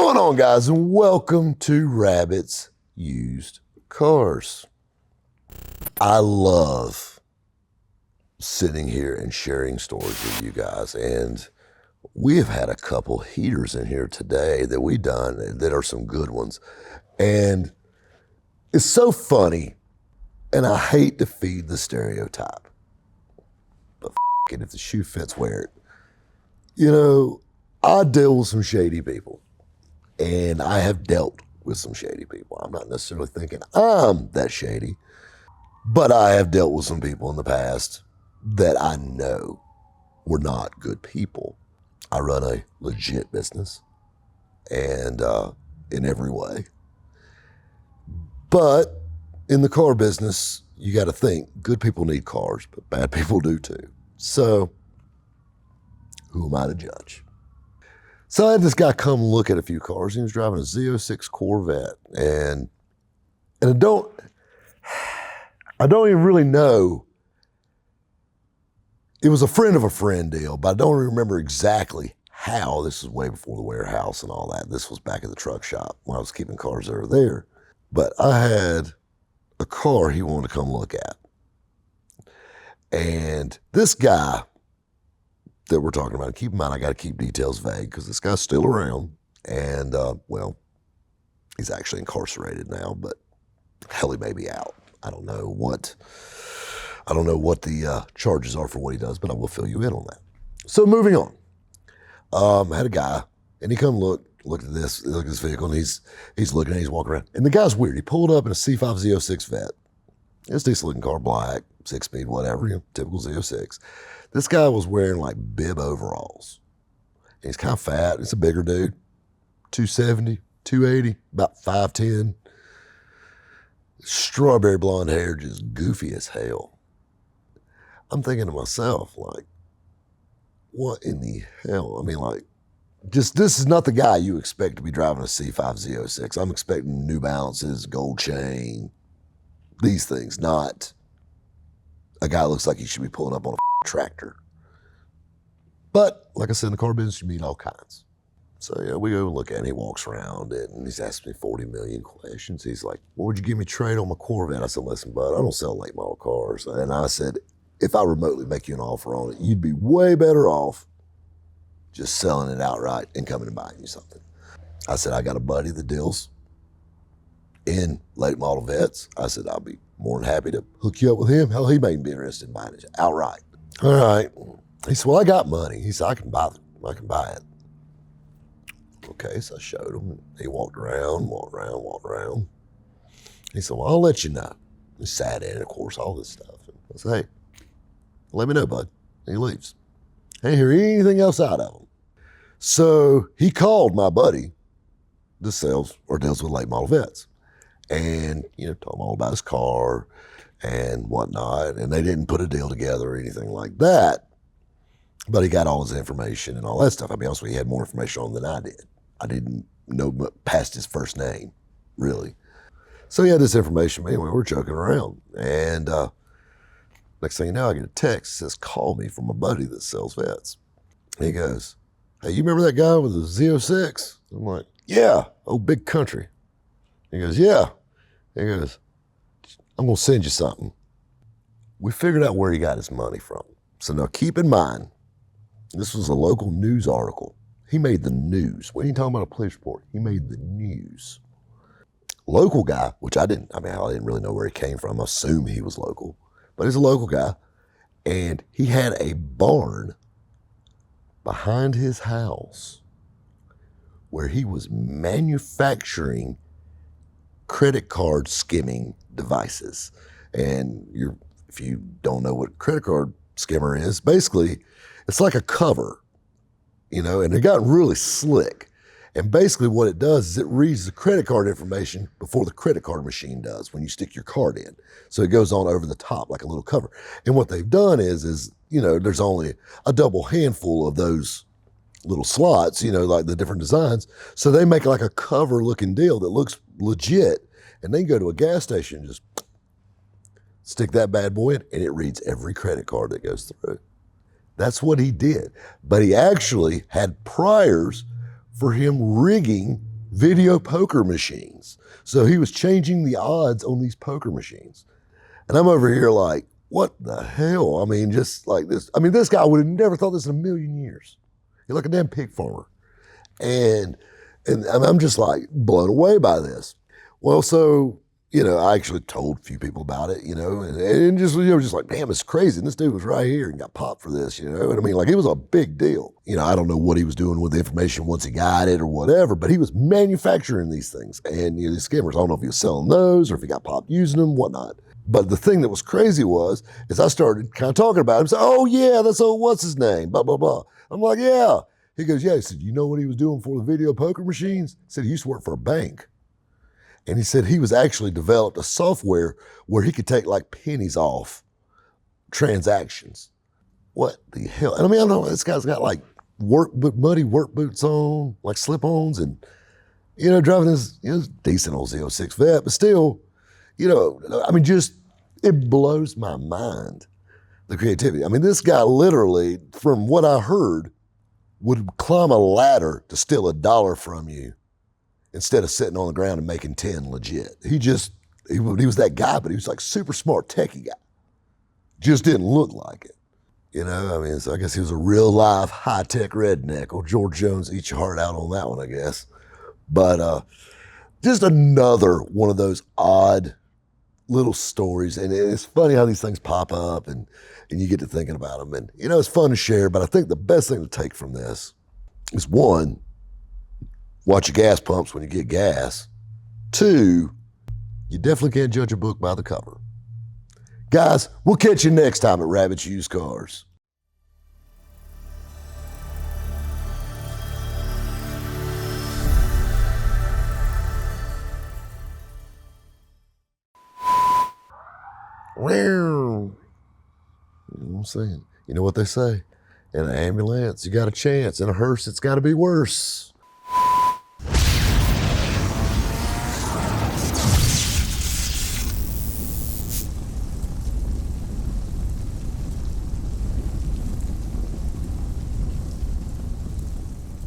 going on, guys, and welcome to Rabbit's Used Cars. I love sitting here and sharing stories with you guys, and we have had a couple heaters in here today that we done that are some good ones. And it's so funny, and I hate to feed the stereotype, but it, if the shoe fits, wear it. You know, I deal with some shady people. And I have dealt with some shady people. I'm not necessarily thinking I'm that shady, but I have dealt with some people in the past that I know were not good people. I run a legit business and in every way. But in the car business, you got to think good people need cars, but bad people do too. So who am I to judge? So I had this guy come look at a few cars. He was driving a Z06 Corvette, and I don't even really know. It was a friend of a friend deal, but I don't remember exactly how. This was way before the warehouse and all that. This was back at the truck shop when I was keeping cars over there. But I had a car he wanted to come look at, and this guy that we're talking about, keep in mind, I got to keep details vague because this guy's still around, and well, he's actually incarcerated now, but hell, he may be out. I don't know what the charges are for what he does, but I will fill you in on that. So moving on, I had a guy, and he come look at this vehicle, and he's looking at it, he's walking around, and the guy's weird. He pulled up in a C5 Z06 Vet. It's a decent looking car, black, 6-speed, whatever, you know, typical Z06. This guy was wearing like bib overalls. He's kind of fat. It's a bigger dude, 270, 280, about 5'10". Strawberry blonde hair, just goofy as hell. I'm thinking to myself, like, what in the hell? I mean, like, just this is not the guy you expect to be driving a C5 Z06. I'm expecting New Balances, gold chain, these things, not a guy that looks like he should be pulling up on a tractor. But like I said, in the car business, you meet all kinds. So yeah, we go and look at it. He walks around it, and he's asking me 40 million questions. He's like, what would you give me trade on my Corvette? I said, listen, bud, I don't sell late model cars. And I said, if I remotely make you an offer on it, you'd be way better off just selling it outright and coming and buying you something. I said, I got a buddy that deals in late model vets. I said, I'll be more than happy to hook you up with him. Hell, he may even be interested in buying it outright. All right. He said, well, I got money. He said, I can buy it. Okay, so I showed him. He walked around. He said, well, I'll let you know. He sat in, of course, all this stuff. And I said, hey, let me know, bud. And he leaves. I didn't hear anything else out of him. So he called my buddy that sells or deals with late model vets. And, you know, told him all about his car and whatnot. And they didn't put a deal together or anything like that. But he got all his information and all that stuff. I'll be honest with you, he had more information on than I did. I didn't know past his first name, really. So he had this information. But anyway, we're joking around. And next thing you know, I get a text that says, call me from a buddy that sells vets. And he goes, hey, you remember that guy with the Z06? I'm like, yeah, old big country. He goes, yeah. He goes, I'm going to send you something. We figured out where he got his money from. So now keep in mind, this was a local news article. He made the news. We ain't talking about a police report. He made the news. Local guy, which I didn't really know where he came from. I assume he was local, but he's a local guy. And he had a barn behind his house where he was manufacturing credit card skimming devices. And if you don't know what credit card skimmer is, basically it's like a cover, you know, and it got really slick. And basically what it does is it reads the credit card information before the credit card machine does when you stick your card in. So it goes on over the top like a little cover. And what they've done is, you know, there's only a double handful of those little slots, you know, like the different designs. So they make like a cover looking deal that looks legit. And then go to a gas station and just stick that bad boy in, and it reads every credit card that goes through. That's what he did. But he actually had priors for him rigging video poker machines. So he was changing the odds on these poker machines. And I'm over here like, what the hell? I mean, just like this. I mean, this guy would have never thought this in a million years. He's like a damn pig farmer. And I'm just like blown away by this. Well, so, I actually told a few people about it, and just, just like, damn, it's crazy. And this dude was right here and got popped for this, And I mean, like, it was a big deal. I don't know what he was doing with the information once he got it or whatever, but he was manufacturing these things. And, these scammers, I don't know if he was selling those or if he got popped using them, whatnot. But the thing that was crazy is I started kind of talking about him. Said, oh, yeah, that's what's his name, blah, blah, blah. I'm like, yeah. He goes, yeah. He said, you know what he was doing for the video poker machines? He said he used to work for a bank. And he said he was actually developed a software where he could take like pennies off transactions. What the hell? And I mean, I know this guy's got like muddy work boots on, like slip-ons, and, driving his, decent old Z06 Vet, but still, I mean, just, it blows my mind, the creativity. I mean, this guy literally, from what I heard, would climb a ladder to steal $1 from you instead of sitting on the ground and making 10 legit. He was that guy, but he was like super smart, techie guy. Just didn't look like it. I mean, so I guess he was a real live high-tech redneck. Or George Jones, eat your heart out on that one, I guess. But just another one of those odd little stories. And it's funny how these things pop up and you get to thinking about them. And, it's fun to share, but I think the best thing to take from this is, one, watch your gas pumps when you get gas. Two, you definitely can't judge a book by the cover. Guys, we'll catch you next time at Rabbit's Used Cars. You know what I'm saying? You know what they say? In an ambulance, you got a chance. In a hearse, it's got to be worse.